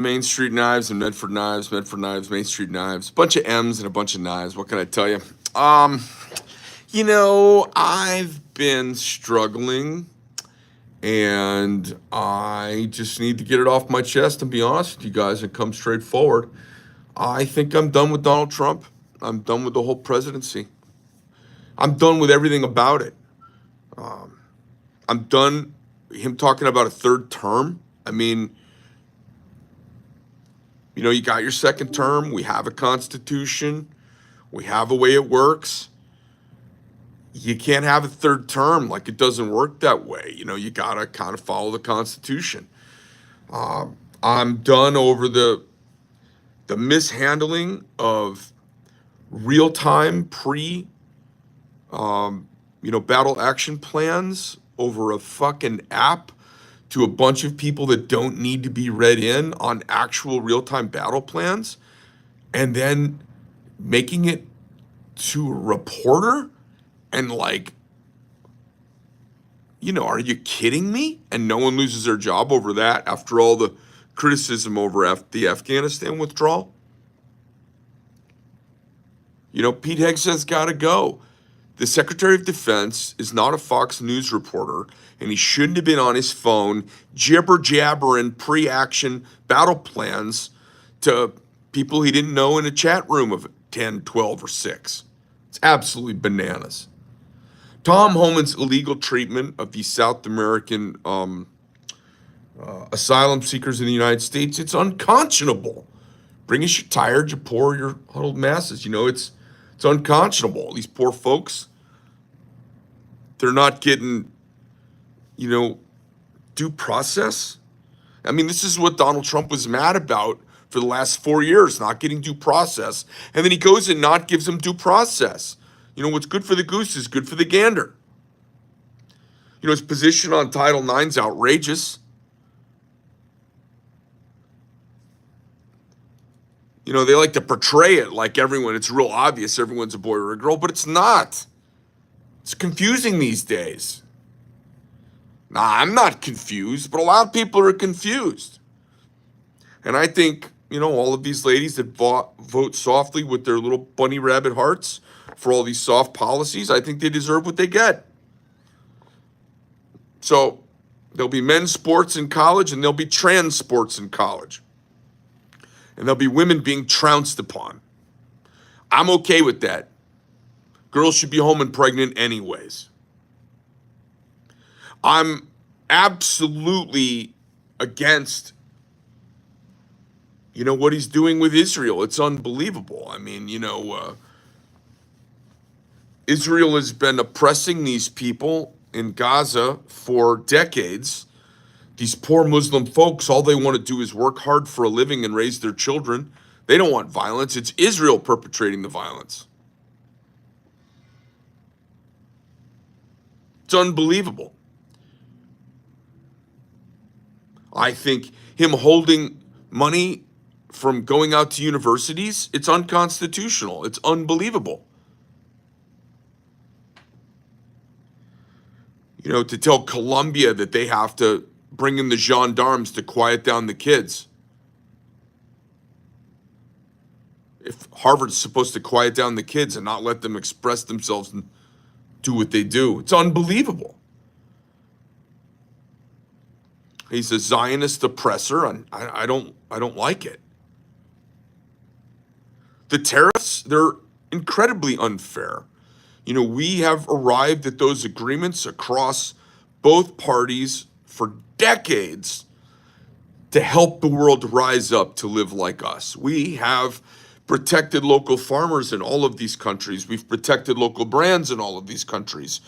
Main Street Knives and Medford Knives, Medford Knives, Main Street Knives, bunch of M's and a bunch of knives. What can I tell you? Um, I've been struggling and I just need to get it off my chest and be honest with you guys and come straight forward. I think I'm done with Donald Trump. I'm done with the whole presidency. I'm done with everything about it. I'm done him talking about a third term. I mean, you got your second term. We have a constitution. We have a way it works. You can't have a third term. Like, it doesn't work that way. You got to kind of follow the constitution. I'm done over the mishandling of real-time battle action plans over a fucking app to a bunch of people that don't need to be read in on actual real-time battle plans, and then making it to a reporter and are you kidding me? And no one loses their job over that after all the criticism over the Afghanistan withdrawal. Pete Hegseth's got to go. The Secretary of Defense is not a Fox News reporter, and he shouldn't have been on his phone jibber-jabbering pre-action battle plans to people he didn't know in a chat room of 10, 12, or 6. It's absolutely bananas. Tom Homan's illegal treatment of these South American asylum seekers in the United States, it's unconscionable. Bring us your tired, your poor, your huddled masses. It's unconscionable. These poor folks, they're not getting, due process. I mean, this is what Donald Trump was mad about for the last 4 years, not getting due process. And then he goes and not gives them due process. What's good for the goose is good for the gander. His position on Title IX is outrageous. They like to portray it like it's real obvious everyone's a boy or a girl, but it's not. It's confusing these days. Nah, I'm not confused, but a lot of people are confused. And I think, all of these ladies that vote softly with their little bunny rabbit hearts for all these soft policies, I think they deserve what they get. So there'll be men's sports in college and there'll be trans sports in college. And there'll be women being trounced upon. I'm okay with that. Girls should be home and pregnant anyways. I'm absolutely against, what he's doing with Israel. It's unbelievable. I mean, Israel has been oppressing these people in Gaza for decades. These poor Muslim folks, all they want to do is work hard for a living and raise their children. They don't want violence. It's Israel perpetrating the violence. It's unbelievable. I think him holding money from going out to universities, it's unconstitutional. It's unbelievable. To tell Columbia that they have to bring in the gendarmes to quiet down the kids. If Harvard's supposed to quiet down the kids and not let them express themselves and do what they do, it's unbelievable. He's a Zionist oppressor, and I don't like it. The tariffs, they're incredibly unfair. We have arrived at those agreements across both parties for decades to help the world rise up to live like us. We have protected local farmers in all of these countries. We've protected local brands in all of these countries.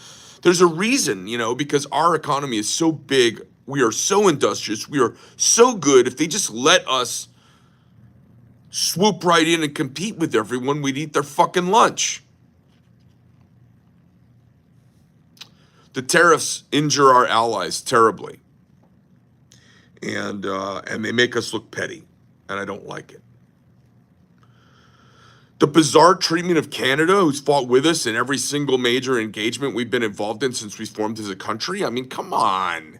There's a reason, because our economy is so big. We are so industrious. We are so good. If they just let us swoop right in and compete with everyone, we'd eat their fucking lunch. The tariffs injure our allies terribly. And they make us look petty. And I don't like it. The bizarre treatment of Canada, who's fought with us in every single major engagement we've been involved in since we formed as a country. I mean, come on.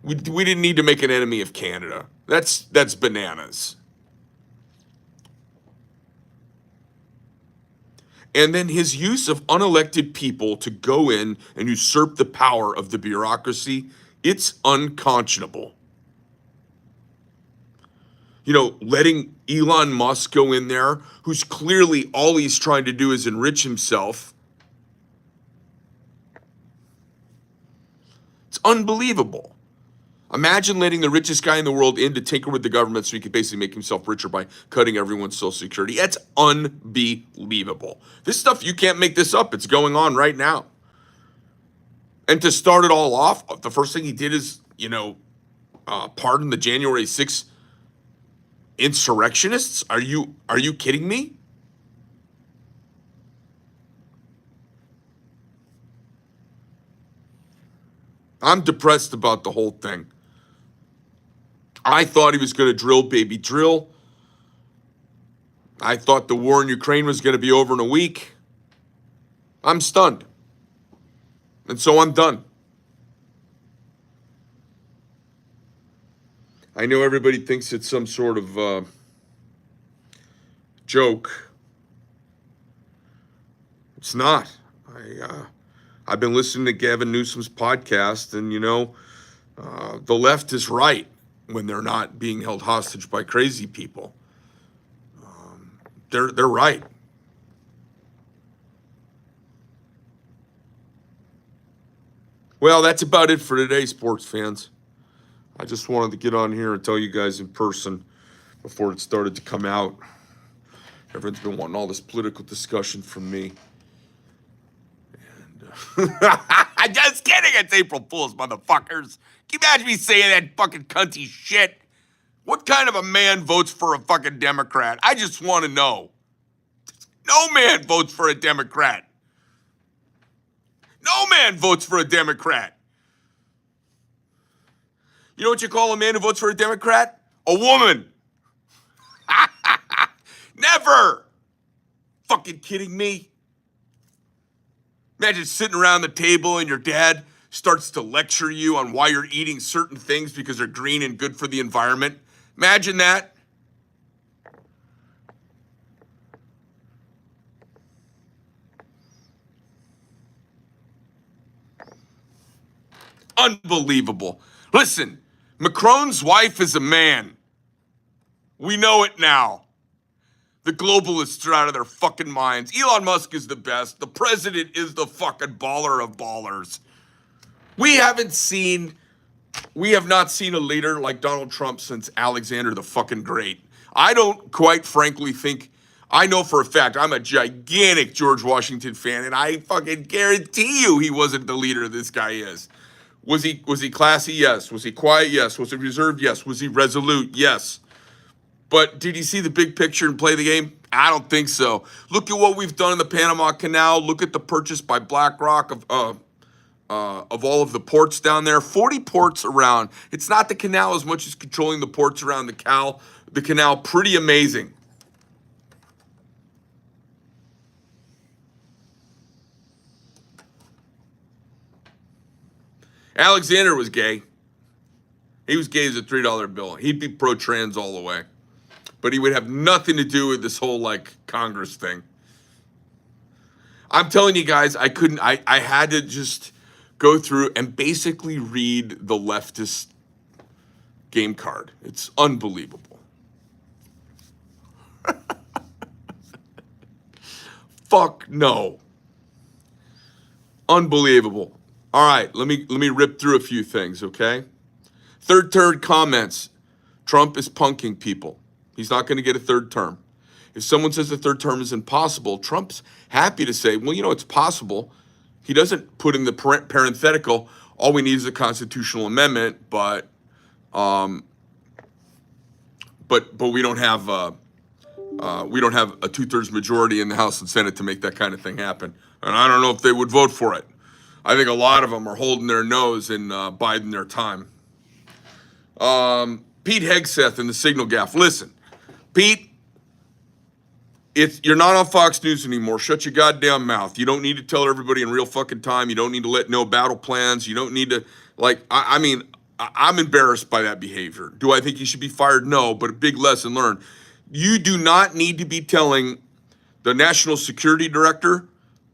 We didn't need to make an enemy of Canada. That's bananas. And then his use of unelected people to go in and usurp the power of the bureaucracy, it's unconscionable. You know, letting Elon Musk go in there, who's clearly all he's trying to do is enrich himself. It's unbelievable. Imagine letting the richest guy in the world in to tinker with the government so he could basically make himself richer by cutting everyone's Social Security. That's unbelievable. This stuff, you can't make this up. It's going on right now. And to start it all off, the first thing he did is, pardon the January 6th insurrectionists? Are you kidding me? I'm depressed about the whole thing. I thought he was going to drill, baby, drill. I thought the war in Ukraine was going to be over in a week. I'm stunned. And so I'm done. I know everybody thinks it's some sort of joke. It's not. I've been listening to Gavin Newsom's podcast, and the left is right when they're not being held hostage by crazy people. They're right. Well, that's about it for today, sports fans. I just wanted to get on here and tell you guys in person before it started to come out. Everyone's been wanting all this political discussion from me. And I'm just kidding. It's April Fool's, motherfuckers. Can you imagine me saying that fucking cunty shit? What kind of a man votes for a fucking Democrat? I just want to know. No man votes for a Democrat. No man votes for a Democrat. You know what you call a man who votes for a Democrat? A woman. Never. Fucking kidding me? Imagine sitting around the table and your dad starts to lecture you on why you're eating certain things because they're green and good for the environment. Imagine that. Unbelievable. Listen, Macron's wife is a man. We know it now. The globalists are out of their fucking minds. Elon Musk is the best. The president is the fucking baller of ballers. We have not seen a leader like Donald Trump since Alexander the fucking Great. I don't quite frankly think, I know for a fact, I'm a gigantic George Washington fan, and I fucking guarantee you he wasn't the leader this guy is. Was he classy? Yes. Was he quiet? Yes. Was he reserved? Yes. Was he resolute? Yes. But did he see the big picture and play the game? I don't think so. Look at what we've done in the Panama Canal. Look at the purchase by BlackRock of all of the ports down there. 40 ports around. It's not the canal as much as controlling the ports around the canal. Pretty amazing. Alexander was gay. He was gay as a $3 bill. He'd be pro-trans all the way. But he would have nothing to do with this whole, Congress thing. I'm telling you guys, I had to just go through and basically read the leftist game card. It's unbelievable. Fuck no. Unbelievable. All right, let me rip through a few things, okay? Third term comments. Trump is punking people. He's not going to get a third term. If someone says the third term is impossible, Trump's happy to say, well, it's possible. He doesn't put in the parenthetical, all we need is a constitutional amendment, but we don't have a 2/3 majority in the House and Senate to make that kind of thing happen. And I don't know if they would vote for it. I think a lot of them are holding their nose and biding their time. Pete Hegseth in the Signal Gaff. Listen, Pete, you're not on Fox News anymore. Shut your goddamn mouth. You don't need to tell everybody in real fucking time. You don't need to know battle plans. You don't need to, I'm embarrassed by that behavior. Do I think he should be fired? No, but a big lesson learned. You do not need to be telling the national security director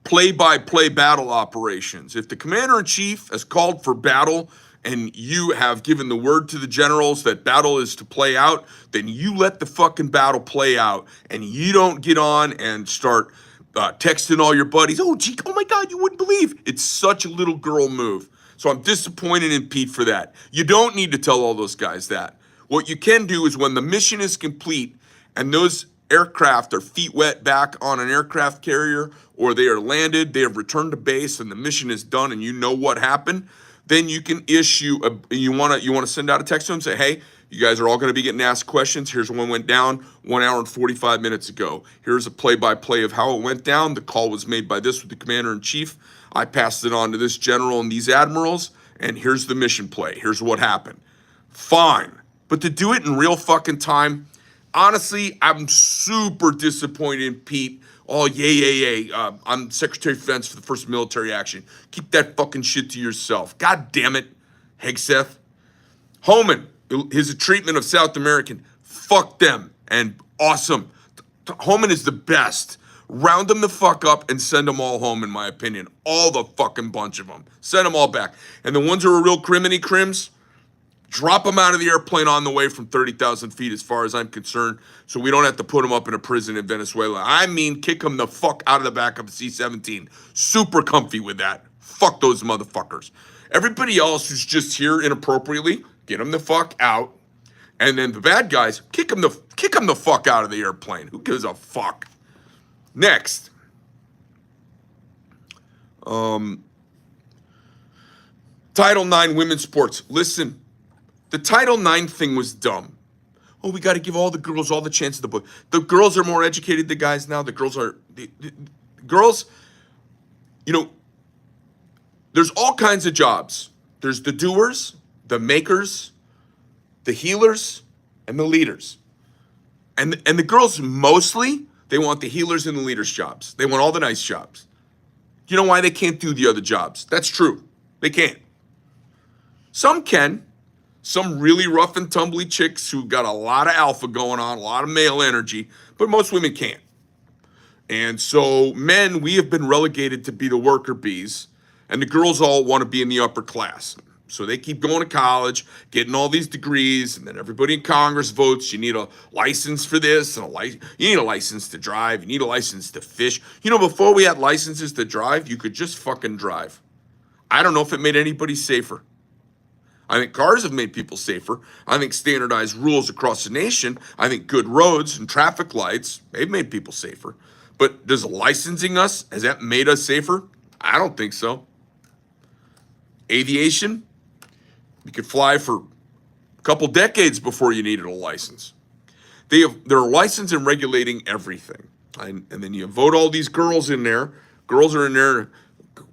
play-by-play battle operations. If the commander-in-chief has called for battle and you have given the word to the generals that battle is to play out, then you let the fucking battle play out, and you don't get on and start texting all your buddies. Oh, gee, oh my God, you wouldn't believe. It's such a little girl move. So I'm disappointed in Pete for that. You don't need to tell all those guys that. What you can do is when the mission is complete and those aircraft are feet wet back on an aircraft carrier, or they are landed, they have returned to base, and the mission is done, and you know what happened, then you can issue you want to send out a text to them, say, hey, you guys are all going to be getting asked questions. Here's one went down 1 hour and 45 minutes ago. Here's a play-by-play of how it went down. The call was made by this with the commander-in-chief. I passed it on to this general and these admirals, and here's the mission play. Here's what happened. Fine. But to do it in real fucking time, honestly, I'm super disappointed in Pete. Oh, yay. I'm Secretary of Defense for the first military action. Keep that fucking shit to yourself. God damn it, Hegseth. Homan, his treatment of South American, fuck them, and awesome. Homan is the best. Round them the fuck up and send them all home, in my opinion. All the fucking bunch of them. Send them all back. And the ones who are real criminy crims, drop them out of the airplane on the way from 30,000 feet, as far as I'm concerned, so we don't have to put them up in a prison in Venezuela. I mean, kick them the fuck out of the back of a C-17. Super comfy with that. Fuck those motherfuckers. Everybody else who's just here inappropriately, get them the fuck out. And then the bad guys, kick them the fuck out of the airplane. Who gives a fuck? Next. Title IX women's sports. Listen, the Title IX thing was dumb. Oh, we got to give all the girls all the chance of the book. The girls are more educated than guys now. The girls, you know, there's all kinds of jobs. There's the doers, the makers, the healers, and the leaders. And the girls mostly, they want the healers and the leaders' jobs. They want all the nice jobs. You know why they can't do the other jobs? That's true. They can't. Some can. Some really rough and tumbly chicks who got a lot of alpha going on, a lot of male energy, but most women can't. And so men, we have been relegated to be the worker bees, and the girls all want to be in the upper class. So they keep going to college, getting all these degrees, and then everybody in Congress votes. You need a license for this, and you need a license to drive. You need a license to fish. You know, before we had licenses to drive, you could just fucking drive. I don't know if it made anybody safer. I think cars have made people safer. I think standardized rules across the nation, I think good roads and traffic lights, they've made people safer. But does licensing us, has that made us safer? I don't think so. Aviation, you could fly for a couple decades before you needed a license. They're licensing and regulating everything. And then you vote all these girls in there. Girls are in there.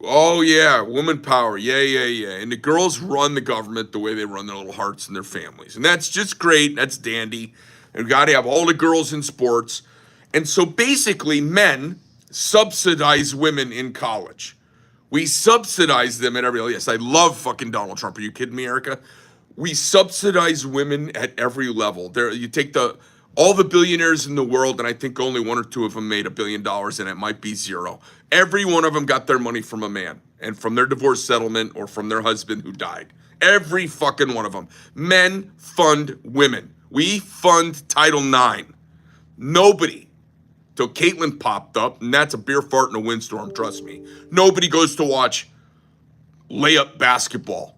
Oh, yeah, woman power. Yeah. And the girls run the government the way they run their little hearts and their families. And that's just great. That's dandy. And we've got to have all the girls in sports. And so basically, men subsidize women in college. We subsidize them at every level. Yes, I love fucking Donald Trump. Are you kidding me, Erica? We subsidize women at every level. You take all the billionaires in the world, and I think only one or two of them made $1 billion, and it might be zero. Every one of them got their money from a man, and from their divorce settlement, or from their husband who died. Every fucking one of them. Men fund women. We fund Title IX. Nobody, till Caitlyn popped up, and that's a beer fart in a windstorm, trust me. Nobody goes to watch layup basketball.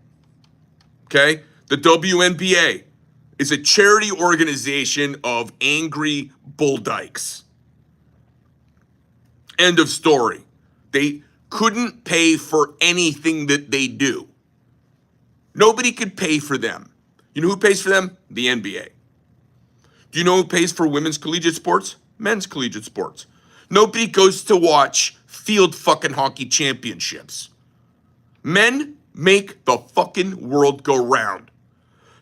Okay? The WNBA is a charity organization of angry bull dykes. End of story. They couldn't pay for anything that they do. Nobody could pay for them. You know who pays for them? The NBA. Do you know who pays for women's collegiate sports? Men's collegiate sports. Nobody goes to watch field fucking hockey championships. Men make the fucking world go round.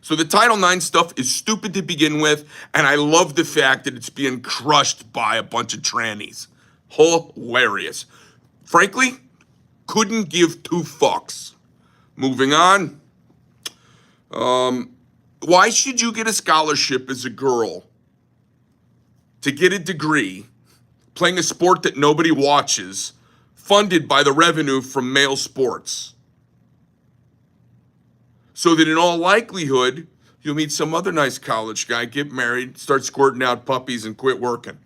So the Title IX stuff is stupid to begin with, and I love the fact that it's being crushed by a bunch of trannies. Hilarious. Frankly, couldn't give two fucks. Moving on. Why should you get a scholarship as a girl to get a degree playing a sport that nobody watches, funded by the revenue from male sports? So that in all likelihood, you'll meet some other nice college guy, get married, start squirting out puppies, and quit working.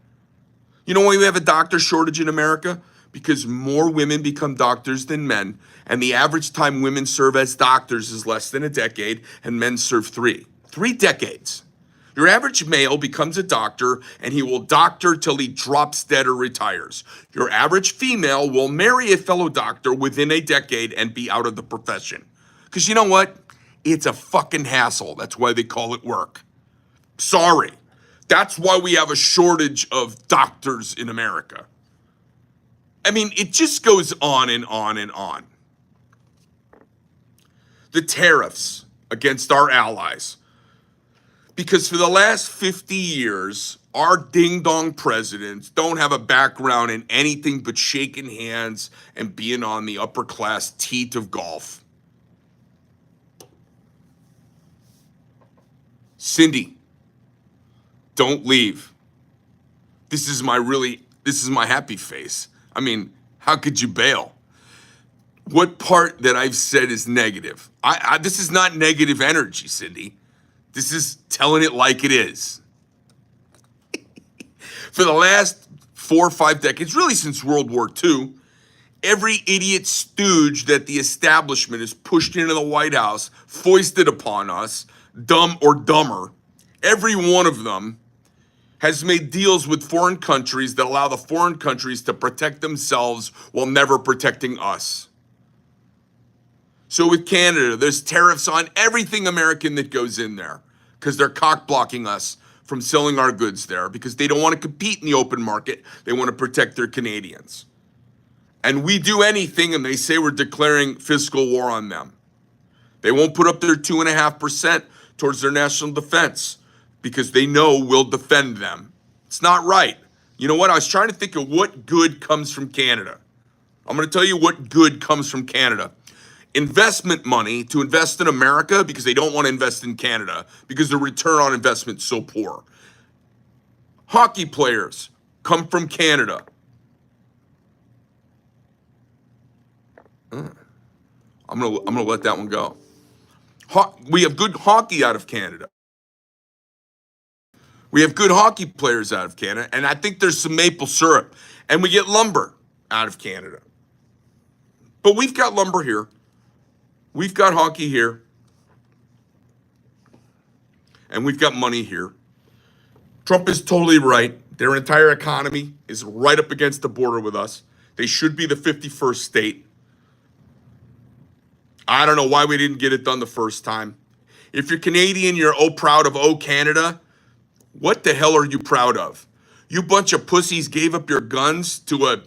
You know why we have a doctor shortage in America? Because more women become doctors than men, and the average time women serve as doctors is less than a decade, and men serve 3 decades. Your average male becomes a doctor, and he will doctor till he drops dead or retires. Your average female will marry a fellow doctor within a decade and be out of the profession. Because you know what? It's a fucking hassle. That's why they call it work. Sorry. That's why we have a shortage of doctors in America. I mean, it just goes on and on and on. The tariffs against our allies. Because for the last 50 years, our ding-dong presidents don't have a background in anything but shaking hands and being on the upper-class teat of golf. Cindy, don't leave. This is my happy face. I mean, how could you bail? What part that I've said is negative? This is not negative energy, Cindy. This is telling it like it is. For the last 4 or 5 decades, really since World War II, every idiot stooge that the establishment has pushed into the White House, foisted upon us, dumb or dumber, every one of them has made deals with foreign countries that allow the foreign countries to protect themselves while never protecting us. So with Canada, there's tariffs on everything American that goes in there because they're cock blocking us from selling our goods there because they don't want to compete in the open market. They want to protect their Canadians. And we do anything and they say we're declaring fiscal war on them. They won't put up their 2.5% towards their national defense because they know we'll defend them. It's not right. You know what? I was trying to think of what good comes from Canada. I'm going to tell you what good comes from Canada. Investment money to invest in America because they don't want to invest in Canada because the return on investment is so poor. Hockey players come from Canada. I'm gonna let that one go. We have good hockey out of Canada. We have good hockey players out of Canada, and I think there's some maple syrup. And we get lumber out of Canada. But we've got lumber here. We've got hockey here. And we've got money here. Trump is totally right. Their entire economy is right up against the border with us. They should be the 51st state. I don't know why we didn't get it done the first time. If you're Canadian, you're proud of Canada. What the hell are you proud of? You bunch of pussies gave up your guns to a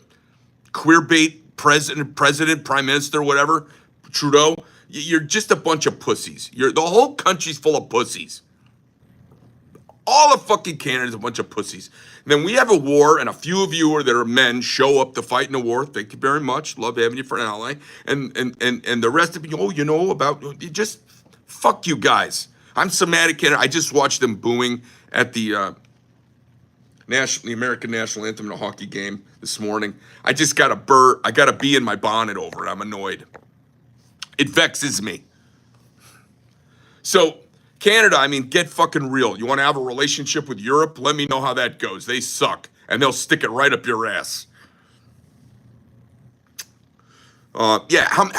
queerbait president, prime minister, whatever, Trudeau. You're just a bunch of pussies. The whole country's full of pussies. All of fucking Canada's a bunch of pussies. And then we have a war, and a few of you that are men show up to fight in the war. Thank you very much. Love having you for an ally. And the rest of you, just fuck you guys. I'm somatic. I just watched them booing at the American national anthem in a hockey game this morning. I just got I got a bee in my bonnet over it. I'm annoyed. It vexes me. So Canada, I mean, get fucking real. You want to have a relationship with Europe? Let me know how that goes. They suck, and they'll stick it right up your ass. How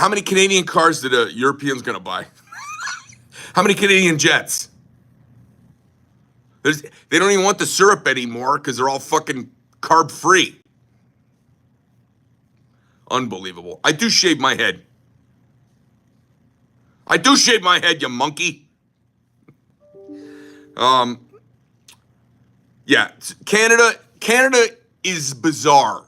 many Canadian cars did Europeans gonna buy? How many Canadian jets? They don't even want the syrup anymore because they're all fucking carb free. Unbelievable. I do shave my head. You monkey. Canada is bizarre.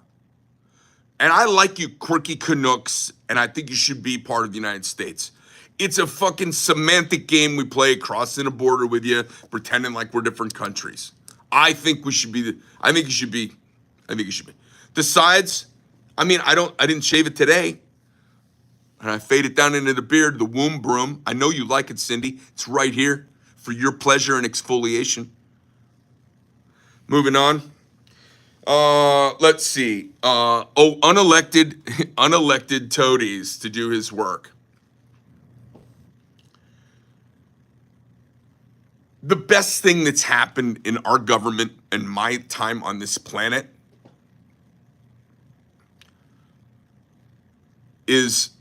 And I like you quirky Canucks, and I think you should be part of the United States. It's a fucking semantic game we play, crossing a border with you, pretending like we're different countries. I think you should be. The sides, I mean, I didn't shave it today. And I fade it down into the beard, the womb broom. I know you like it, Cindy. It's right here for your pleasure and exfoliation. Moving on. Let's see. Unelected toadies to do his work. The best thing that's happened in our government and my time on this planet is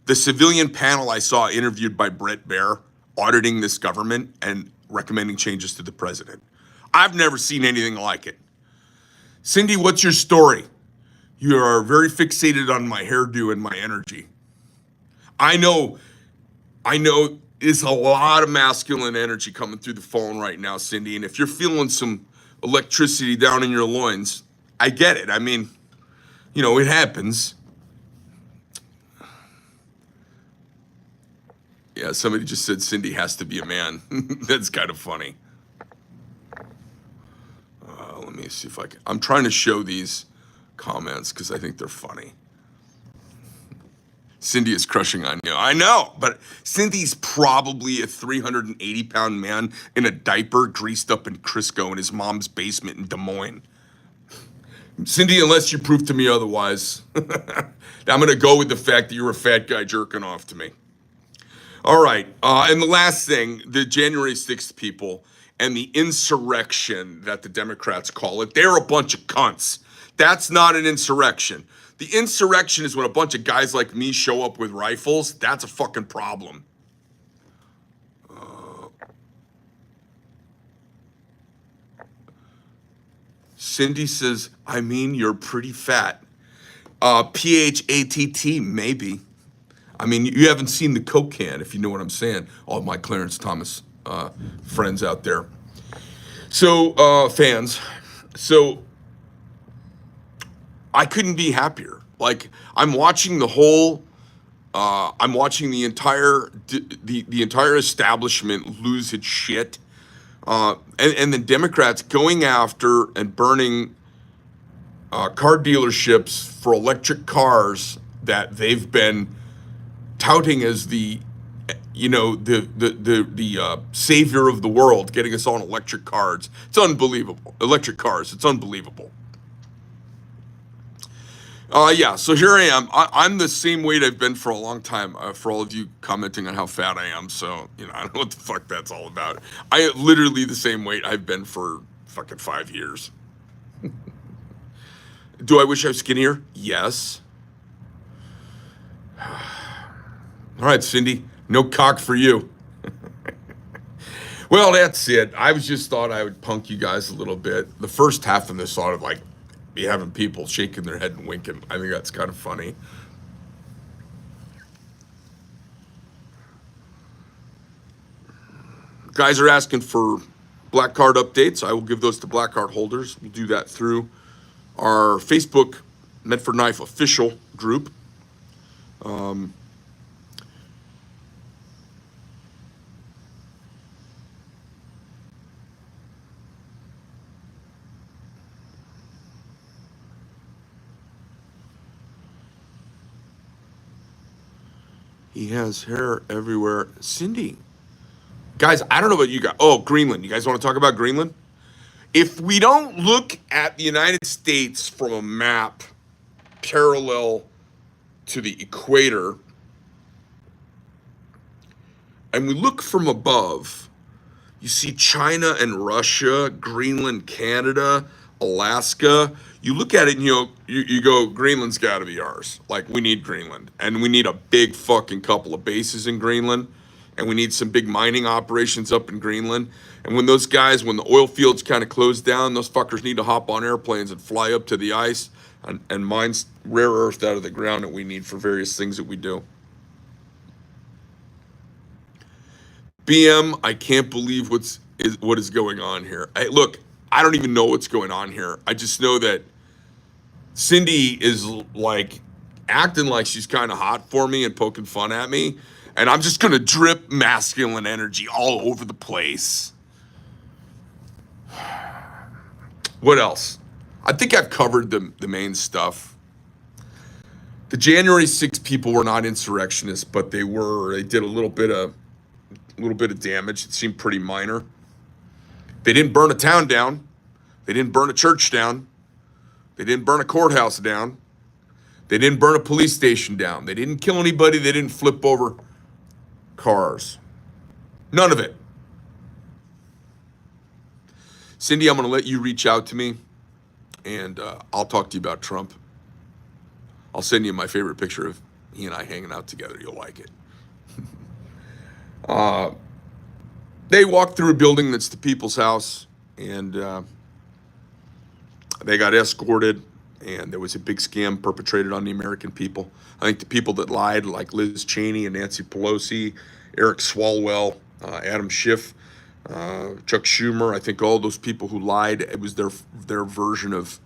the civilian panel I saw interviewed by Brett Baer auditing this government and recommending changes to the president. I've never seen anything like it. Cindy, what's your story? You are very fixated on my hairdo and my energy. I know it's a lot of masculine energy coming through the phone right now, Cindy. And if you're feeling some electricity down in your loins, I get it. I mean, it happens. Yeah, somebody just said Cindy has to be a man. That's kind of funny. Let me see if I can. I'm trying to show these comments because I think they're funny. Cindy is crushing on you. I know, but Cindy's probably a 380-pound man in a diaper greased up in Crisco in his mom's basement in Des Moines. Cindy, unless you prove to me otherwise, I'm going to go with the fact that you're a fat guy jerking off to me. All right, and the last thing, the January 6th people and the insurrection that the Democrats call it, they're a bunch of cunts. That's not an insurrection. The insurrection is when a bunch of guys like me show up with rifles. That's a fucking problem. Cindy says, I mean, you're pretty fat. PHATT, maybe. I mean, you haven't seen the Coke can, if you know what I'm saying. All my Clarence Thomas friends out there. So, fans. So, I couldn't be happier. Like, I'm watching the entire establishment lose its shit. And the Democrats going after and burning car dealerships for electric cars that they've been touting as the savior of the world, getting us on electric cars. It's unbelievable. Electric cars. It's unbelievable. Yeah, so here I am. I'm the same weight I've been for a long time, for all of you commenting on how fat I am. So, I don't know what the fuck that's all about. I am literally the same weight I've been for fucking 5 years. Do I wish I was skinnier? Yes. All right, Cindy, no cock for you. Well, that's it. I just thought I would punk you guys a little bit. The first half of this sort of like be having people shaking their head and winking. I think that's kind of funny. Guys are asking for black card updates. I will give those to black card holders. We'll do that through our Facebook Medford Knife official group. He has hair everywhere. Cindy. Guys, I don't know about you guys. Oh, Greenland. You guys want to talk about Greenland? If we don't look at the United States from a map parallel to the equator, and we look from above, you see China and Russia, Greenland, Canada, Alaska. You look at it and you go, Greenland's got to be ours. Like, we need Greenland. And we need a big fucking couple of bases in Greenland. And we need some big mining operations up in Greenland. And when the oil fields kind of close down, those fuckers need to hop on airplanes and fly up to the ice and mine rare earth out of the ground that we need for various things that we do. BM, I can't believe what is going on here. Look, I don't even know what's going on here. I just know that Cindy is like acting like she's kind of hot for me and poking fun at me. And I'm just going to drip masculine energy all over the place. What else? I think I've covered the main stuff. The January 6th people were not insurrectionists, but they did a little bit of damage. It seemed pretty minor. They didn't burn a town down. They didn't burn a church down. They didn't burn a courthouse down. They didn't burn a police station down. They didn't kill anybody. They didn't flip over cars. None of it. Cindy, I'm going to let you reach out to me, and I'll talk to you about Trump. I'll send you my favorite picture of he and I hanging out together. You'll like it. They walked through a building that's the People's House, and they got escorted, and there was a big scam perpetrated on the American people. I think the people that lied, like Liz Cheney and Nancy Pelosi, Eric Swalwell, Adam Schiff, Chuck Schumer, I think all those people who lied, it was their version of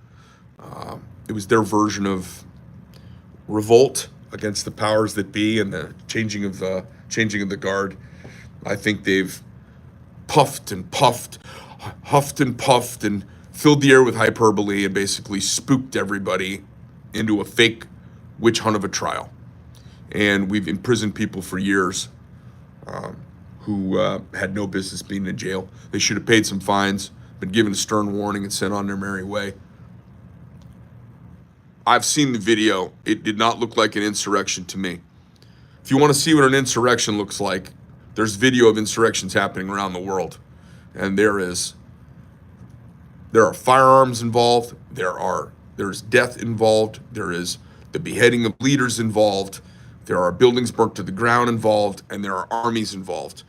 revolt against the powers that be and the changing of the guard. I think they've puffed and puffed, huffed and puffed, and filled the air with hyperbole and basically spooked everybody into a fake witch hunt of a trial. And we've imprisoned people for years who had no business being in jail. They should have paid some fines, been given a stern warning, and sent on their merry way. I've seen the video. It did not look like an insurrection to me. If you want to see what an insurrection looks like, there's video of insurrections happening around the world. And there are firearms involved. There's death involved. There is the beheading of leaders involved. There are buildings burnt to the ground involved, and there are armies involved.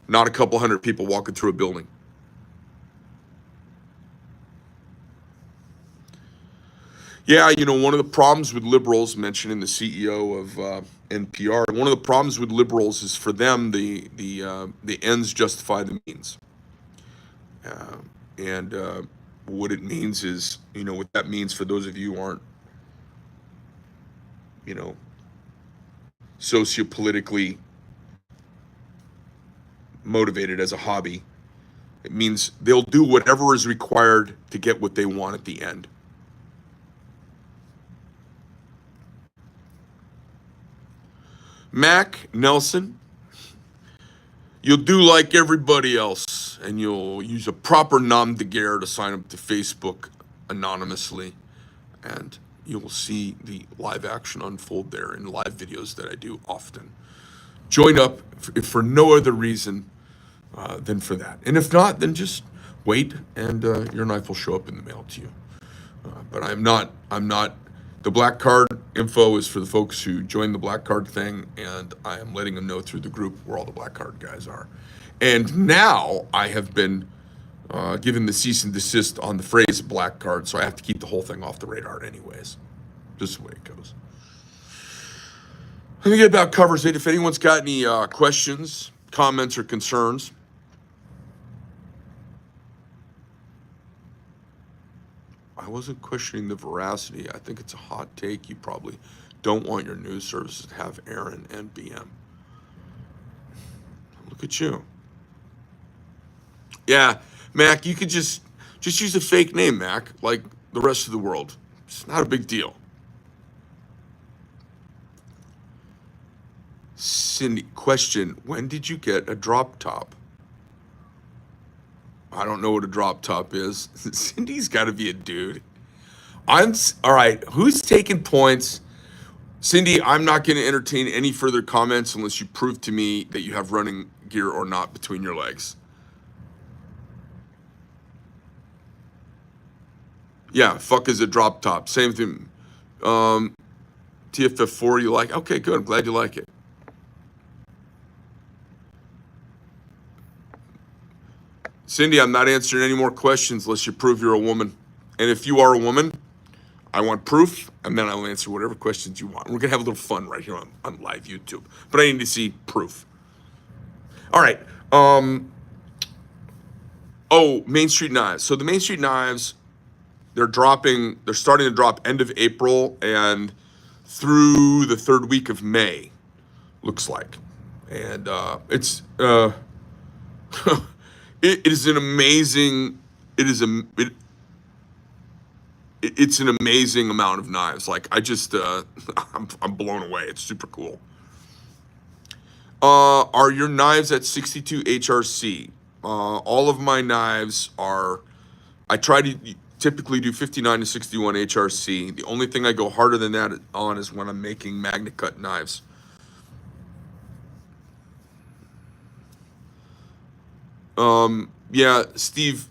Not a couple hundred people walking through a building. Yeah, one of the problems with liberals, mentioning the CEO of NPR, one of the problems with liberals is for them the ends justify the means, and what it means is, what that means for those of you who aren't, sociopolitically motivated as a hobby, it means they'll do whatever is required to get what they want at the end. Mac Nelson, you'll do like everybody else, and you'll use a proper nom de guerre to sign up to Facebook anonymously, and you'll see the live action unfold there in live videos that I do often. Join up if for no other reason than for that. And if not, then just wait, and your knife will show up in the mail to you. But I'm not, the black card info is for the folks who joined the black card thing, and I am letting them know through the group where all the black card guys are. And now I have been given the cease and desist on the phrase black card, so I have to keep the whole thing off the radar anyways. Just the way it goes. I think it about covers it. If anyone's got any questions, comments, or concerns, I wasn't questioning the veracity. I think it's a hot take. You probably don't want your news services to have Aaron and BM. Look at you. Yeah, Mac, you could just use a fake name, Mac, like the rest of the world. It's not a big deal. Cindy, question, when did you get a drop top? I don't know what a drop top is. Cindy's got to be a dude. All right, who's taking points? Cindy, I'm not going to entertain any further comments unless you prove to me that you have running gear or not between your legs. Yeah, fuck is a drop top. Same thing. TFF4, you like? Okay, good. I'm glad you like it. Cindy, I'm not answering any more questions unless you prove you're a woman. And if you are a woman, I want proof, and then I'll answer whatever questions you want. We're going to have a little fun right here on live YouTube. But I need to see proof. All right. Main Street Knives. So the Main Street Knives, they're starting to drop end of April and through the third week of May, looks like. And it's... It is an amazing, it it's an amazing amount of knives. Like I just, I'm blown away. It's super cool. Are your knives at 62 HRC? All of my knives are. I try to typically do 59 to 61 HRC. The only thing I go harder than that on is when I'm making Magna Cut knives. Yeah, Steve,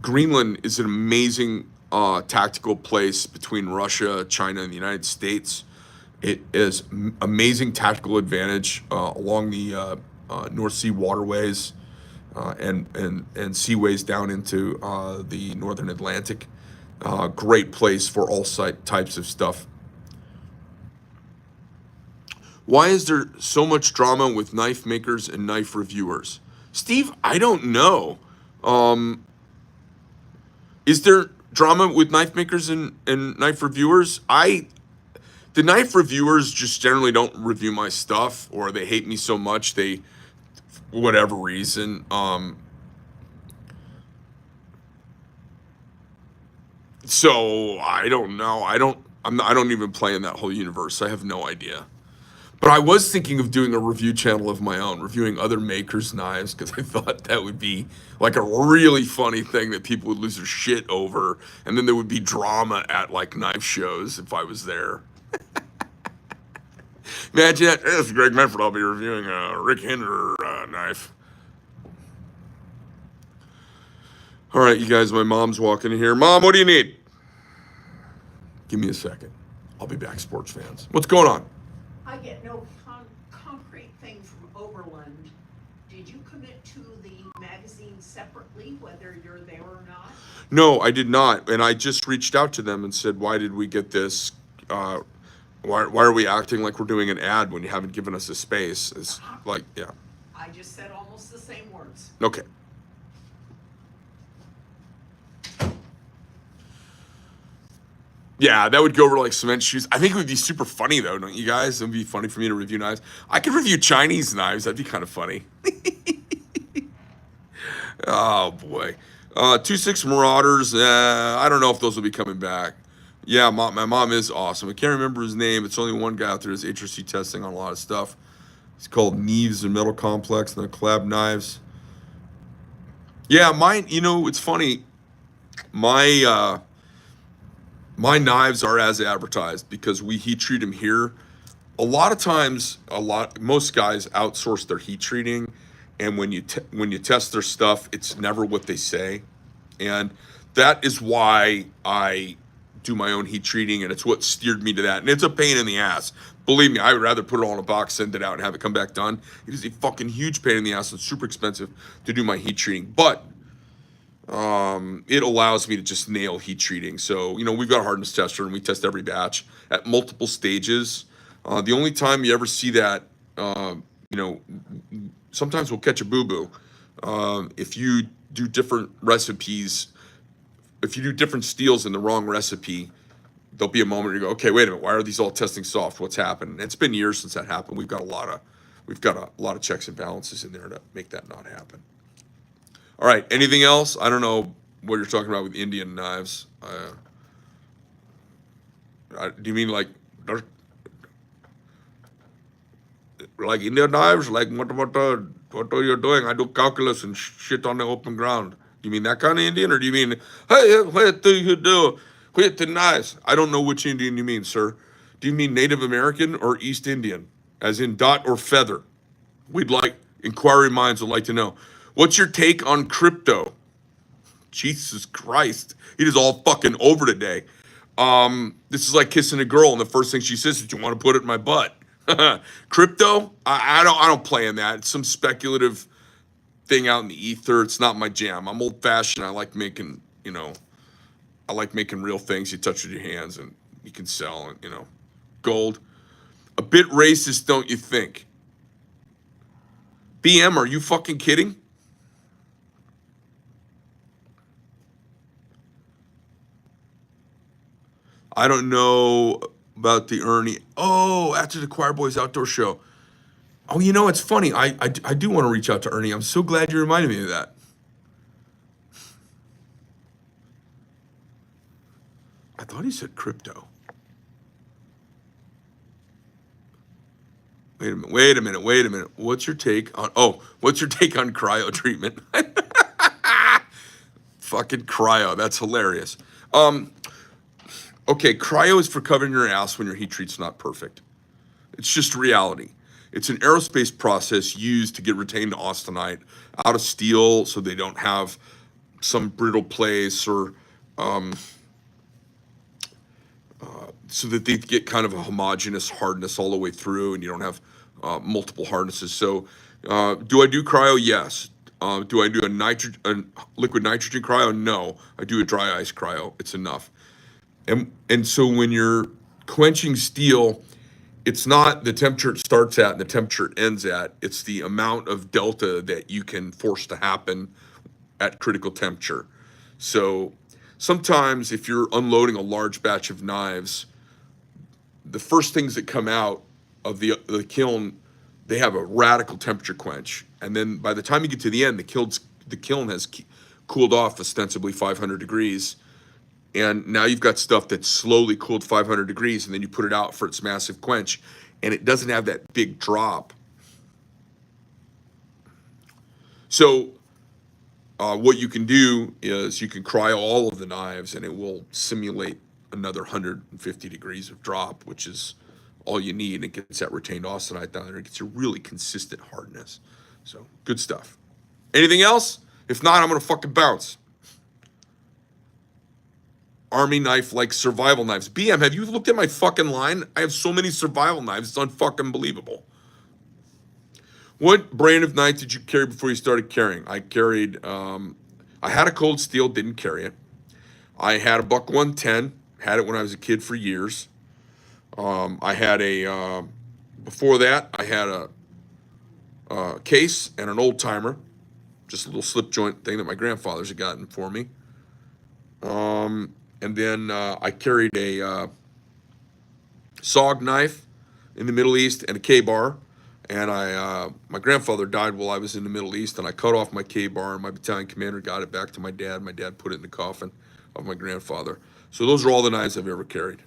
Greenland is an amazing tactical place between Russia, China, and the United States. It is amazing tactical advantage along the North Sea waterways and seaways down into the Northern Atlantic. Great place for all types of stuff. Why is there so much drama with knife makers and knife reviewers? Steve, I don't know. Um, is there drama with knife makers and knife reviewers? The knife reviewers just generally don't review my stuff, or they hate me so much they, for whatever reason. So I don't know. I don't even play in that whole universe. I have no idea. But I was thinking of doing a review channel of my own, reviewing other makers' knives, because I thought that would be like a really funny thing that people would lose their shit over, and then there would be drama at like knife shows if I was there. Imagine that. Hey, this is Greg Medford. I'll be reviewing a Rick Hinder knife. All right, you guys, my mom's walking in here. Mom, what do you need? Give me a second. I'll be back, sports fans. What's going on? I get no concrete thing from Overland. Did you commit to the magazine separately, whether you're there or not? No, I did not. And I just reached out to them and said, why did we get this? Why are we acting like we're doing an ad when you haven't given us a space? It's like, yeah. I just said almost the same words. Okay. Yeah, that would go over like cement shoes. I think it would be super funny though, don't you guys? It would be funny for me to review knives. I could review Chinese knives. That'd be kind of funny. Oh boy. 2-6 Marauders. I don't know if those will be coming back. Yeah, my mom is awesome. I can't remember his name. It's only one guy out there that's HRC testing on a lot of stuff. It's called Neves and Metal Complex and the collab knives. Yeah, mine. You know, it's funny. My my knives are as advertised because we heat treat them here. A lot of times, most guys outsource their heat treating, and when you test their stuff, it's never what they say, and that is why I do my own heat treating, and it's what steered me to that. And it's a pain in the ass. Believe me, I would rather put it all in a box, send it out, and have it come back done. It is a fucking huge pain in the ass. It's super expensive to do my heat treating, but it allows me to just nail heat treating. So, you know, we've got a hardness tester and we test every batch at multiple stages. The only time you ever see that, you know, sometimes we'll catch a boo-boo. If you do different recipes, if you do different steels in the wrong recipe, there'll be a moment where you go, okay, wait a minute, why are these all testing soft? What's happened? It's been years since that happened. We've got a lot of checks and balances in there to make that not happen. All right. Anything else? I don't know what you're talking about with Indian knives. Do you mean like Indian knives? Like what are you doing? I do calculus and shit on the open ground. You mean that kind of Indian, or do you mean hey, what do you do with the knives? I don't know which Indian you mean, sir. Do you mean Native American or East Indian, as in dot or feather? Inquiry minds would like to know. What's your take on crypto? Jesus Christ. It is all fucking over today. This is like kissing a girl and the first thing she says is, do you want to put it in my butt? Crypto? I don't play in that. It's some speculative thing out in the ether. It's not my jam. I'm old fashioned. I like making, I like making real things you touch with your hands and you can sell and, gold. A bit racist, don't you think? BM, are you fucking kidding? I don't know about the Ernie. Oh, after the Choir Boys Outdoor Show. Oh, it's funny. I do want to reach out to Ernie. I'm so glad you reminded me of that. I thought he said crypto. Wait a minute. What's your take on cryo treatment? Fucking cryo. That's hilarious. Okay, cryo is for covering your ass when your heat treat's not perfect. It's just reality. It's an aerospace process used to get retained austenite out of steel so they don't have some brittle place, or so that they get kind of a homogeneous hardness all the way through, and you don't have multiple hardnesses. So, do I do cryo? Yes. Do I do a liquid nitrogen cryo? No. I do a dry ice cryo. It's enough. And so when you're quenching steel, it's not the temperature it starts at and the temperature it ends at. It's the amount of delta that you can force to happen at critical temperature. So sometimes if you're unloading a large batch of knives, the first things that come out of the kiln, they have a radical temperature quench. And then by the time you get to the end, the kiln has cooled off ostensibly 500 degrees. And now you've got stuff that's slowly cooled 500 degrees, and then you put it out for its massive quench, and it doesn't have that big drop. So what you can do is you can cryo all of the knives, and it will simulate another 150 degrees of drop, which is all you need. It gets that retained austenite down there. It gets a really consistent hardness. So good stuff. Anything else? If not, I'm going to fucking bounce. Army knife like survival knives. BM, have you looked at my fucking line? I have so many survival knives. It's unfucking believable. What brand of knife did you carry before you started carrying? I carried, I had a Cold Steel, didn't carry it. I had a Buck 110, had it when I was a kid for years. I had before that, I had a case and an old timer, just a little slip joint thing that my grandfathers had gotten for me. And then I carried a SOG knife in the Middle East and a K-bar. And my grandfather died while I was in the Middle East, and I cut off my K-bar, and my battalion commander got it back to my dad. My dad put it in the coffin of my grandfather. So those are all the knives I've ever carried,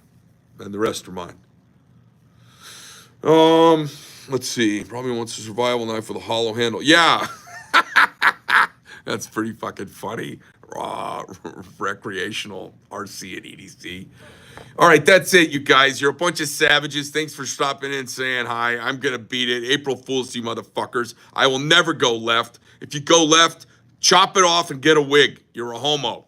and the rest are mine. Let's see. Probably wants a survival knife with a hollow handle. Yeah. That's pretty fucking funny. Recreational RC and EDC. All right, that's it, you guys. You're a bunch of savages. Thanks for stopping in and saying hi. I'm going to beat it. April Fool's, you motherfuckers. I will never go left. If you go left, chop it off and get a wig. You're a homo.